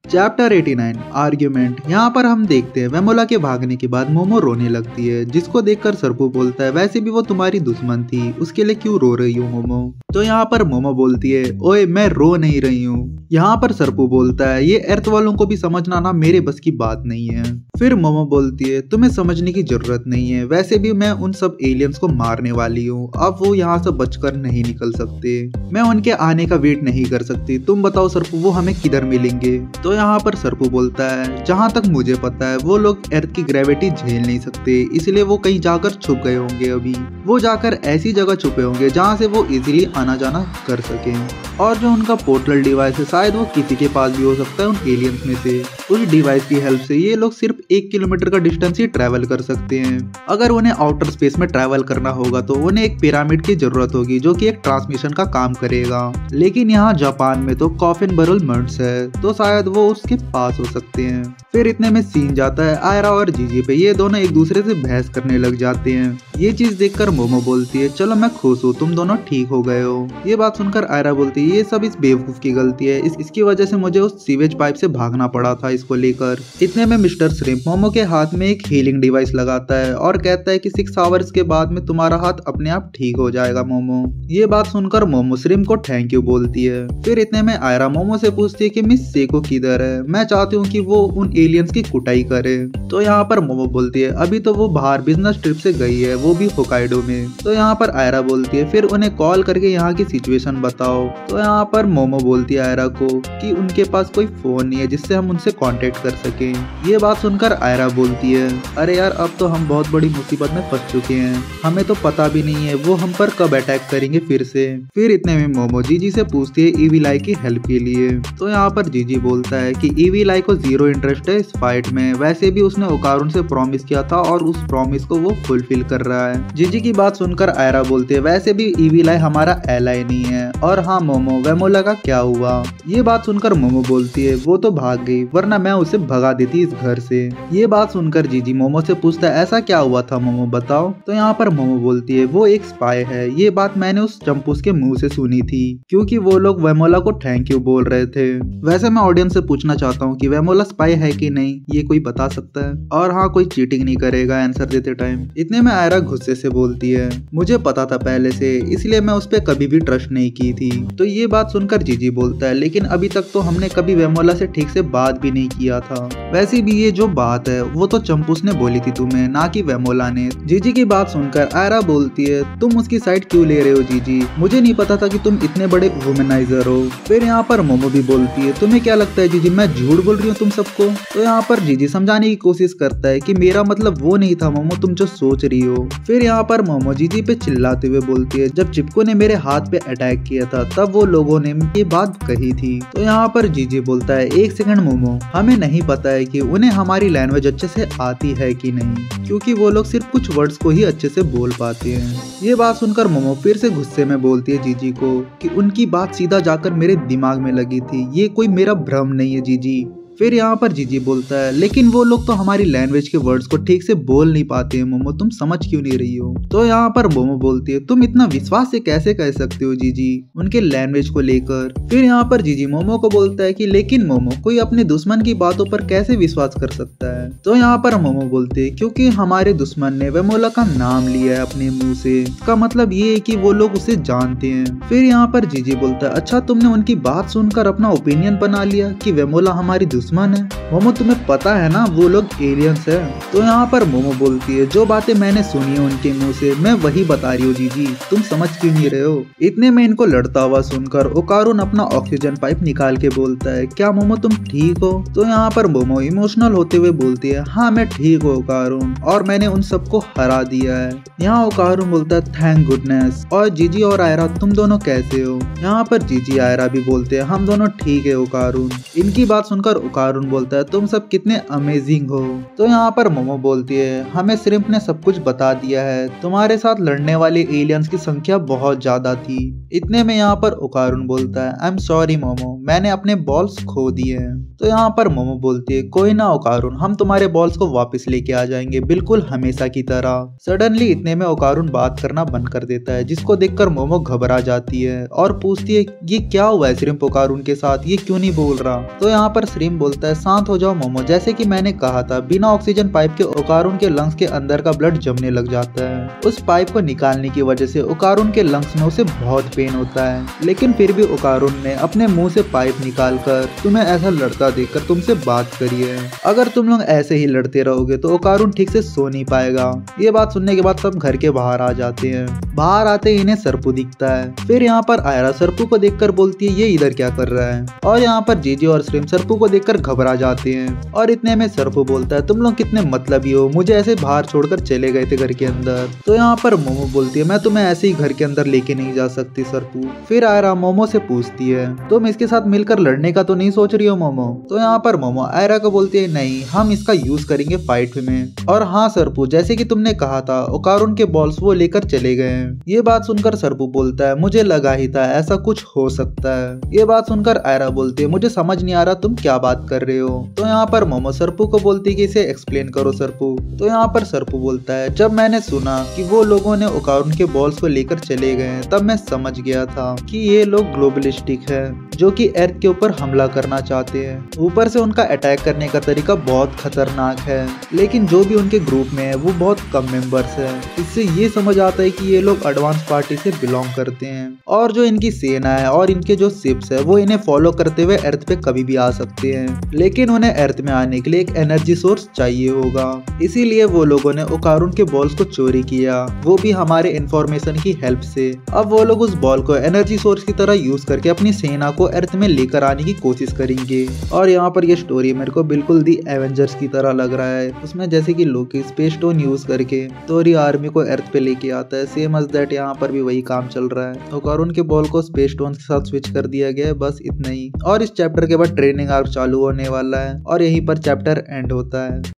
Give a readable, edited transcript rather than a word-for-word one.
Chapter 89 argument. यहाँ पर हम देखते हैं वेमोला के भागने के बाद मोमो रोने लगती है, जिसको देखकर सरपू बोलता है वैसे भी वो तुम्हारी दुश्मन थी, उसके लिए क्यों रो रही हो मोमो। तो यहाँ पर मोमो बोलती है ओए मैं रो नहीं रही हूँ। यहाँ पर सरपू बोलता है ये अर्थ वालों को भी समझना ना मेरे बस की बात नहीं है। फिर मोमो बोलती है तुम्हें समझने की जरूरत नहीं है, वैसे भी मैं उन सब एलियंस को मारने वाली हूँ, अब वो यहाँ से बचकर नहीं निकल सकते, मैं उनके आने का वेट नहीं कर सकती, तुम बताओ सरपू वो हमें किधर मिलेंगे। तो यहाँ पर सरपू बोलता है जहाँ तक मुझे पता है वो लोग अर्थ की ग्रेविटी झेल नहीं सकते, इसलिए वो कहीं जाकर छुप गए होंगे। अभी वो जाकर ऐसी जगह छुपे होंगे जहाँ से वो इजीली आना जाना कर सके, और जो उनका पोर्टल डिवाइस है शायद वो किसी के पास भी हो सकता है उन एलियंस में से। उस डिवाइस की हेल्प से ये लोग सिर्फ 1 किलोमीटर का डिस्टेंस ही ट्रैवल कर सकते हैं। अगर उन्हें आउटर स्पेस में ट्रैवल करना होगा तो उन्हें एक पिरामिड की जरूरत होगी जो कि एक ट्रांसमिशन का काम करेगा, लेकिन यहाँ जापान में तो कॉफिन बरल मर्ड्स है, तो शायद वो उसके पास हो सकते हैं। फिर इतने में सीन जाता है आयरा और जीजी पे, ये दोनों एक दूसरे से बहस करने लग जाते हैं। ये चीज देखकर मोमो बोलती है चलो मैं खुश हूँ, तुम दोनों ठीक हो गए हो। ये बात सुनकर आयरा बोलती है ये सब इस बेवकूफ की गलती है, इसकी वजह से मुझे उस सीवेज पाइप से भागना पड़ा था इसको लेकर। इतने में मिस्टर श्रिम्प मोमो के हाथ में एक हीलिंग डिवाइस लगाता है और कहता है कि 6 आवर्स के बाद में तुम्हारा हाथ अपने आप ठीक हो जाएगा मोमो। ये बात सुनकर मोमो श्रिम्प को थैंक यू बोलती है। फिर इतने में आयरा मोमो से पूछती है कि मिस सेको किधर है, मैं चाहती हूँ कि वो उन एलियंस की कुटाई करे। तो यहाँ पर मोमो बोलती है अभी तो वो बाहर बिजनेस ट्रिप से गई है, वो भी होकाइडो में। तो यहाँ पर आयरा बोलती है फिर उन्हें कॉल करके यहाँ की सिचुएशन बताओ। तो यहाँ पर मोमो बोलती है आयरा को कि उनके पास कोई फोन नहीं है जिससे हम उनसे कांटेक्ट कर सके। ये बात सुनकर आयरा बोलती है अरे यार अब तो हम बहुत बड़ी मुसीबत में फंस चुके हैं, हमें तो पता भी नहीं है वो हम पर कब अटैक करेंगे फिर से। फिर इतने में मोमो जीजी से पूछती है ईवी लाई की हेल्प के लिए। तो यहाँ पर जीजी बोलता है कि ईवी लाई को 0 इंटरेस्ट है इस फाइट में, वैसे भी उसने ओकारुन से प्रॉमिस किया था और उस प्रॉमिस को वो फुलफिल कर रहा है। जीजी की बात सुनकर आयरा बोलती है वैसे भी ईवी लाई हमारा एलाई नहीं है, और हाँ मोमो वेमोला का क्या हुआ। ये बात सुनकर मोमो बोलती है वो तो भाग गई, वरना मैं उसे भगा देती इस घर से। ये बात सुनकर जीजी मोमो से पूछता है ऐसा क्या हुआ था मोमो बताओ। तो यहाँ पर मोमो बोलती है वो एक स्पाई है, ये बात मैंने उस चंपूस के मुंह से सुनी थी, क्योंकि वो लोग वेमोला को थैंक यू बोल रहे थे। वैसे मैं ऑडियंस से पूछना चाहता हूँ कि वेमोला स्पाई है कि नहीं, ये कोई बता सकता है, और हाँ कोई चीटिंग नहीं करेगा आंसर देते टाइम। इतने में आयरा गुस्से से बोलती है मुझे पता था पहले से, इसलिए मैं उस पर कभी भी ट्रस्ट नहीं की थी। तो ये बात सुनकर जीजी बोलता है लेकिन अभी तक तो हमने कभी वेमोला से ठीक से बात भी नहीं किया था, वैसे भी ये जो बात है वो तो चंपूस ने बोली थी तुम्हें, ना कि वेमोला ने। जीजी की बात सुनकर आयरा बोलती है तुम उसकी साइड क्यों ले रहे हो जीजी, मुझे नहीं पता था कि तुम इतने बड़े वुमेनाइजर हो। फिर यहाँ पर मोमो भी बोलती है तुम्हें क्या लगता है जीजी मैं झूठ बोल रही हूँ तुम सबको। तो यहाँ पर जीजी समझाने की कोशिश करता है कि मेरा मतलब वो नहीं था मोमो तुम जो सोच रही हो। फिर यहाँ पर मोमो जीजी पे चिल्लाते हुए बोलती है जब चिपको ने मेरे हाथ पे अटैक किया था तब वो लोगों ने ये बात कही थी। तो यहाँ पर जीजी बोलता है 1 सेकंड मोमो, हमें नहीं पता है कि उन्हें हमारी लैंग्वेज अच्छे से आती है कि नहीं, क्योंकि वो लोग सिर्फ कुछ वर्ड्स को ही अच्छे से बोल पाते हैं। ये बात सुनकर मोमो फिर से गुस्से में बोलती है जीजी को कि उनकी बात सीधा जाकर मेरे दिमाग में लगी थी, ये कोई मेरा भ्रम नहीं है जीजी। फिर यहाँ पर जीजी बोलता है लेकिन वो लोग तो हमारी लैंग्वेज के वर्ड्स को ठीक से बोल नहीं पाते हैं मोमो, तुम समझ क्यों नहीं रही हो। तो यहाँ पर मोमो बोलती है तुम इतना विश्वास से कैसे कह सकते हो जीजी उनके लैंग्वेज को लेकर। फिर यहाँ पर जीजी मोमो को बोलता है कि लेकिन मोमो कोई अपने दुश्मन की बातों पर कैसे विश्वास कर सकता है। तो यहाँ पर मोमो बोलते है क्योंकि हमारे दुश्मन ने वेमोला का नाम लिया है अपने मुंह से, इसका मतलब ये है कि वो लोग उसे जानते हैं। फिर यहाँ पर जीजी बोलता है अच्छा तुमने उनकी बात सुनकर अपना ओपिनियन बना लिया कि वेमोला हमारी दुश्मन है। मोमो तुम्हें पता है ना वो लोग एलियंस है। तो यहाँ पर मोमो बोलती है जो बातें मैंने सुनी है उनके मुंह से मैं वही बता रही हूँ जीजी, तुम समझ क्यों नहीं रहे हो। इतने में इनको लड़ता हुआ सुनकर ओकारुन अपना ऑक्सीजन पाइप निकाल के बोलता है क्या मोमो तुम ठीक हो। तो यहाँ पर मोमो इमोशनल होते हुए बोलती है हाँ मैं ठीक हूँ ओकारुन, और मैंने उन सबको हरा दिया है। यहाँ ओकारुन बोलता है थैंक गुडनेस, और जीजी और आयरा तुम दोनों कैसे हो। यहाँ पर जीजी आयरा भी बोलते हैं हम दोनों ठीक है ओकारुन। इनकी बात सुनकर ओकारुन बोलता है तुम सब कितने अमेजिंग हो। तो यहाँ पर मोमो बोलती है हमें श्रिम्प ने सब कुछ बता दिया है, तुम्हारे साथ लड़ने वाले एलियंस की संख्या बहुत ज्यादा थी। इतने में यहाँ पर ओकारुन बोलता है आई एम सॉरी मोमो, मैंने अपने बॉल्स खो दिए हैं। तो यहाँ पर मोमो बोलती है कोई ना ओकारुन, हम तुम्हारे बॉल्स को वापस लेके आ जाएंगे बिल्कुल हमेशा की तरह। सडनली इतने में ओकारुन बात करना बंद कर देता है, जिसको देखकर मोमो घबरा जाती है और पूछती है ये क्या हुआ है श्रिम्प ओकारुन के साथ, ये क्यों नहीं बोल रहा। तो यहाँ पर श्रिम्प बोलता है शांत हो जाओ मोमो, जैसे कि मैंने कहा था बिना ऑक्सीजन पाइप के ओकारुन के लंग्स के अंदर का ब्लड जमने लग जाता है। उस पाइप को निकालने की वजह से ओकारुन के लंग्स में उसे बहुत पेन होता है, लेकिन फिर भी ओकारुन ने अपने मुंह से पाइप निकालकर तुम्हें ऐसा लड़ता देखकर तुमसे बात करी है। अगर तुम लोग ऐसे ही लड़ते रहोगे तो ओकारुन ठीक से सो नहीं पाएगा। ये बात सुनने के बाद सब घर के बाहर आ जाते हैं। बाहर आते ही इन्हें सरपू दिखता है। फिर यहाँ पर आयरा सरपू को देखकर बोलती है ये इधर क्या कर रहा है, और यहाँ पर जीजी और श्रिम सरपू को देखकर घबरा जाते हैं। और इतने में सरपू बोलता है तुम लोग कितने मतलबी हो, मुझे ऐसे बाहर छोड़कर चले गए थे घर के अंदर। तो यहाँ पर मोमो बोलती है मैं तुम्हें ऐसे ही घर के अंदर लेके नहीं जा सकती सरपू। फिर आयरा मोमो से पूछती है तुम इसके साथ मिलकर लड़ने का तो नहीं सोच रही हो मोमो। तो यहाँ पर मोमो आयरा को बोलती है नहीं, हम इसका यूज करेंगे फाइट में। और हाँ सरपू, जैसे कि तुमने कहा था ओकारुन के बॉल्स वो लेकर चले गए हैं। ये बात सुनकर सरपू बोलता है मुझे लगा ही था ऐसा कुछ हो सकता है। ये बात सुनकर आयरा बोलती है मुझे समझ नहीं आ रहा तुम क्या बात कर रहे हो। तो यहाँ पर मोमो सरपू को बोलती है कि इसे एक्सप्लेन करो सरपू। तो यहाँ पर सरपू बोलता है जब मैंने सुना कि वो लोगों ने ओकारुन के बॉल्स को लेकर चले गए तब मैं समझ गया था कि ये लोग ग्लोबलिस्टिक है जो कि अर्थ के ऊपर हमला करना चाहते हैं। ऊपर से उनका अटैक करने का तरीका बहुत खतरनाक है, लेकिन जो भी उनके ग्रुप में है वो बहुत कम मेंबर्स है। इससे ये समझ आता है कि ये लोग एडवांस पार्टी से बिलोंग करते हैं और जो इनकी सेना है और इनके जो शिप्स है वो इन्हें फॉलो करते हुए अर्थ पे कभी भी आ सकते हैं, लेकिन उन्हें अर्थ में आने के लिए एक एनर्जी सोर्स चाहिए होगा। इसीलिए वो लोगों ने ओकारुन के बॉल्स को चोरी किया, वो भी हमारे इंफॉर्मेशन की हेल्प से। अब वो लोग उस बॉल को एनर्जी सोर्स की तरह यूज करके अपनी सेना को अर्थ में लेकर आने की कोशिश करेंगे। और यहाँ पर ये स्टोरी मेरे को बिल्कुल दी एवेंजर्स की तरह लग रहा है। उसमें जैसे कि लोकी स्पेस स्टोन यूज करके थोरी आर्मी को अर्थ पे लेके आता है, सेम एज दैट यहाँ पर भी वही काम चल रहा है। ओकारुन के बॉल को स्पेस स्टोन के साथ स्विच कर दिया गया है, बस इतना ही। और इस चैप्टर के बाद ट्रेनिंग आर्क चालू होने वाला है और यहीं पर चैप्टर एंड होता है।